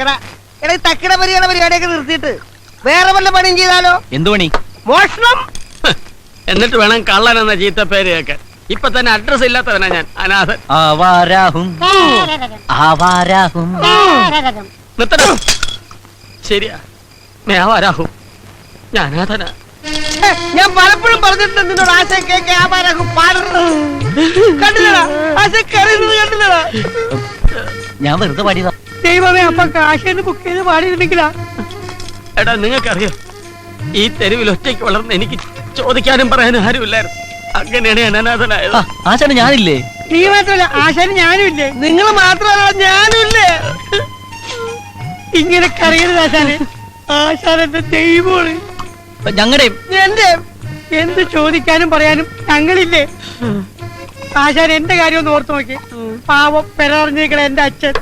തക്കട. എടാ, ഈ തക്കട പരിപാടിയൊക്കെ നിർത്തിയിട്ട് വേറെ വല്ല പണിയും ചെയ്താലോ? എന്തു പണി? മോഷണം. എന്നിട്ട് വേണം കള്ളൻ എന്ന ചീത്ത പേര് കേൾക്കാൻ. ഇപ്പൊ തന്നെ അഡ്രസ് ഇല്ലാത്തവനാ ഞാൻ, അനാഥൻ. നിർത്തണം. ശരിയാ, ആവാരാഹും. ഞാൻ അനാഥനാ. ഞാൻ പലപ്പോഴും പറഞ്ഞിട്ടുണ്ട് നിന്നോട് ആശ കേക്ക് ആവാരാഹും പാടുന്നത്. കണ്ടില്ലടാ, ആശ കരയുന്നത് കണ്ടില്ലടാ. ഞാൻ വെറുതെ പാടിയതാ. ദൈവമേ, അപ്പൊ കാശേന്ന് ബുക്ക് ചെയ്ത് പാടിയിരുന്നെങ്കിലാ. എടാ, നിങ്ങൾക്കറിയോ, ഈ തെരുവിൽ ഒറ്റയ്ക്ക് വളർന്ന് എനിക്ക് ചോദിക്കാനും പറയാനും ആരുമില്ലായിരുന്നു. അങ്ങനെയാണ് ഞാൻ അനാഥനായത്. ആശാന് ഞാനില്ലേ? നീ മാത്രമല്ല, ആശാന് ഞാനും ഇല്ലേ? നിങ്ങൾ മാത്രമല്ല, ഞാനും ഇല്ലേ? ഇങ്ങനെ കരയരുത് ആശാന്. ആശാൻ എന്റെ ദൈവമാണ്. ഞങ്ങളുടെ എന്റെ എന്ത് ചോദിക്കാനും പറയാനും ഞങ്ങളില്ലേ? ആശാൻ എന്റെ കാര്യം ഒന്ന് ഓർത്തു നോക്കി. പാവം പെരറിഞ്ഞിരിക്കണ എന്റെ അച്ഛൻ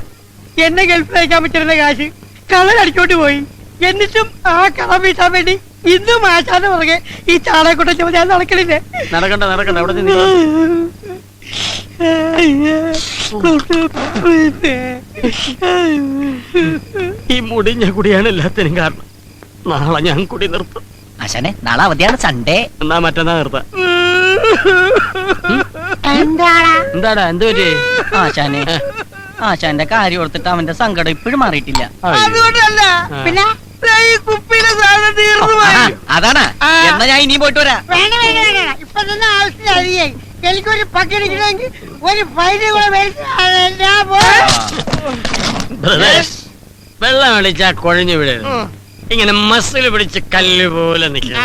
എന്നെ ഗൾഫിൽ അയക്കാൻ പറ്റുന്ന കാശ് കള്ളനടിച്ചോട്ട് പോയി. എന്നിട്ടും ആ കടം വീട്ടാൻ വേണ്ടി ഇന്നും ആശാന്റെ പുറകെ ഈ ചാണകക്കൂട്ടം ചുമ ഞാൻ നടക്കണില്ലേ? നടക്കണ്ട അവിടെ ഈ മുടിഞ്ഞ കുടിയാണ് എല്ലാത്തിനും കാരണം. നാളെ ഞാൻ കുടി നിർത്തും. ആശാനെ, നാളെ അവധിയാണ്, സൺഡേ. എന്നാ മറ്റന്നാ നിർത്താം. എന്താടാ, എന്ത് പറ്റി? ആശാനെ, ആശാന്റെ കാര്യം ഓർത്തിട്ട് അവന്റെ സങ്കടം ഇപ്പോഴും മാറിയിട്ടില്ല. അതുകൊണ്ടല്ല, പിന്നെ ഈ കുപ്പിയിലെ സാധനം തീർന്നു പോയി. അതാണ്. എന്നാ ഞാൻ ഇനിയും പോയിട്ട് വരാം. വേണ്ട, ഇപ്പൊ തന്നെ ആവശ്യമില്ല. എനിക്കൊരു പക്കടിക്കണമെങ്കിൽ ഒരു ഫൈന് കൂടെ വെള്ളം അടിച്ചാ കുഴഞ്ഞു വിടരുത്. ഇങ്ങനെ മസിൽ പിടിച്ച് കല്ല് പോലെ നിൽക്കണം.